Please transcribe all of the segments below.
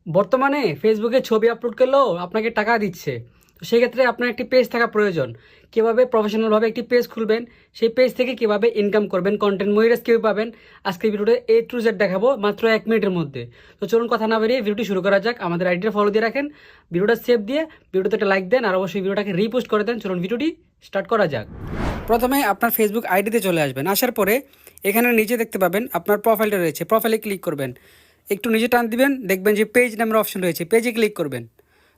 বর্তমানে ফেসবুকে ছবি আপলোড করলেও আপনাকে টাকা দিচ্ছে। তো সেক্ষেত্রে আপনার একটি পেজ থাকা প্রয়োজন। কীভাবে প্রফেশনালভাবে একটি পেজ খুলবেন, সেই পেজ থেকে কীভাবে ইনকাম করবেন, কন্টেন্ট মনিটাইজ কীভাবে পাবেন, আজকে ভিডিওতে A to Z দেখাবো মাত্র 1 মিনিটের মধ্যে। তো চলুন কথা না বেরিয়ে ভিডিওটি শুরু করা যাক। আমাদের আইডিটা ফলো দিয়ে রাখেন, ভিডিওটা সেভ দিয়ে ভিডিওতে একটা লাইক দেন, আর অবশ্যই ভিডিওটাকে রিপোস্ট করে দেন। চলুন ভিডিওটি স্টার্ট করা যাক। প্রথমে আপনার ফেসবুক আইডিতে চলে আসবেন। আসার পরে এখানে নিচে দেখতে পাবেন আপনার প্রোফাইলটা রয়েছে, প্রোফাইলে ক্লিক করবেন। একটু নিচে টান দিবেন, দেখবেন যে পেজ নামের অপশন রয়েছে, পেজে ক্লিক করবেন।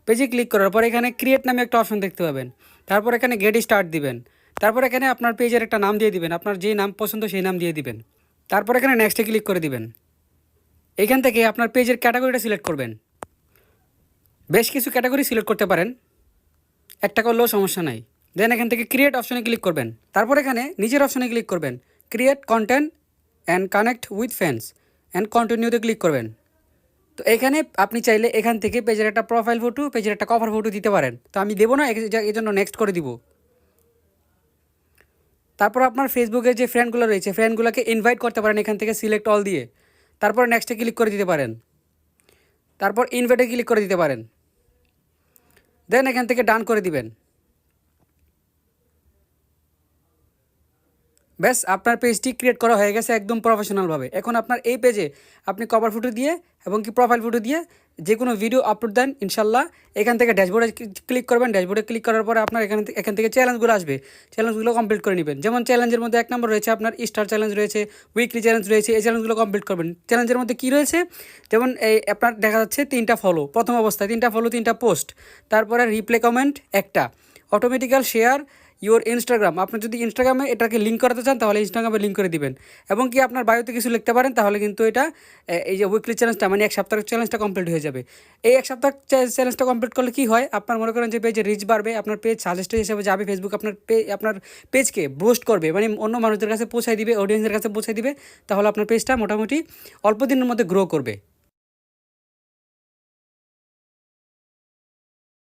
পেজে ক্লিক করার পর এখানে ক্রিয়েট নামে একটা অপশন দেখতে পাবেন। তারপর এখানে গেট স্টার্ট দিবেন। তারপর এখানে আপনার পেজের একটা নাম দিয়ে দিবেন, আপনার যে নাম পছন্দ সেই নাম দিয়ে দিবেন। তারপর এখানে নেক্সটে ক্লিক করে দিবেন। এখান থেকে আপনার পেজের ক্যাটাগরিটা সিলেক্ট করবেন। বেশ কিছু ক্যাটাগরি সিলেক্ট করতে পারেন, একটা করলেও সমস্যা নাই। দেন এখান থেকে ক্রিয়েট অপশনে ক্লিক করবেন। তারপর এখানে নিজের অপশনে ক্লিক করবেন, create content and connect with fans and কন্টিনিউতে ক্লিক করবেন। তো এখানে আপনি চাইলে এখান থেকে পেজের একটা প্রোফাইল ফটো, পেজের একটা কভার ফটো দিতে পারেন। তো আমি দেবো না, এই জন্য নেক্সট করে দিব। তারপর আপনার ফেসবুকে যে ফ্রেন্ডগুলো রয়েছে, ফ্রেন্ডগুলোকে ইনভাইট করতে পারেন এখান থেকে সিলেক্ট অল দিয়ে। তারপর নেক্সটে ক্লিক করে দিতে পারেন। তারপর ইনভাইটে ক্লিক করে দিতে পারেন। দেন এখান থেকে ডান করে দিবেন। ব্যাস, আপনার পেজটি ক্রিয়েট করা হয়ে গেছে একদম প্রফেশনালভাবে। এখন আপনার এই পেজে আপনি কভার ফটো দিয়ে এবং কি প্রোফাইল ফটো দিয়ে যে কোনো ভিডিও আপলোড দেন, ইনশাল্লাহ এখান থেকে ড্যাশবোর্ডে ক্লিক করবেন। ড্যাশবোর্ডে ক্লিক করার পরে আপনার এখান থেকে চ্যালেঞ্জগুলো আসবে, চ্যালেঞ্জগুলো কমপ্লিট করে নেবেন। যেমন চ্যালেঞ্জের মধ্যে 1 নম্বর রয়েছে আপনার স্টার চ্যালেঞ্জ রয়েছে, উইকলি চ্যালেঞ্জ রয়েছে। এই চ্যালেঞ্জগুলো কমপ্লিট করবেন। চ্যালেঞ্জের মধ্যে কী রয়েছে, যেমন এই আপনার দেখা যাচ্ছে 3টা ফলো, প্রথম অবস্থায় 3টা ফলো 3টা পোস্ট, তারপরে রিপ্লে কমেন্ট একটা, অটোমেটিক্যাল শেয়ার ইওর ইনস্টাগ্রাম। আপনি যদি ইনস্টাগ্রামে এটাকে লিঙ্ক করাতে চান তাহলে ইনস্টাগ্রামে লিঙ্ক করে দিবেন। এবং কি আপনার বায়োতে কিছু লিখতে পারেন, তাহলে কিন্তু এটা এই যে উইকলি চ্যালেঞ্জটা মানে 1 সপ্তাহের চ্যালেঞ্জটা কমপ্লিট হয়ে যাবে। এই 1 সপ্তাহ চ্যালেঞ্জটা কমপ্লিট করলে কী হয়, আপনার মনে করেন যে পেজে রিচ বাড়বে, আপনার পেজ সাজেস্টেড হিসেবে যাবে, ফেসবুক আপনার পেজকে বুস্ট করবে, মানে অন্য মানুষদের কাছে পৌঁছায় দিবে, অডিয়েন্সের কাছে পৌঁছায় দিবে। তাহলে আপনার পেজটা মোটামুটি অল্প দিনের মধ্যে গ্রো করবে।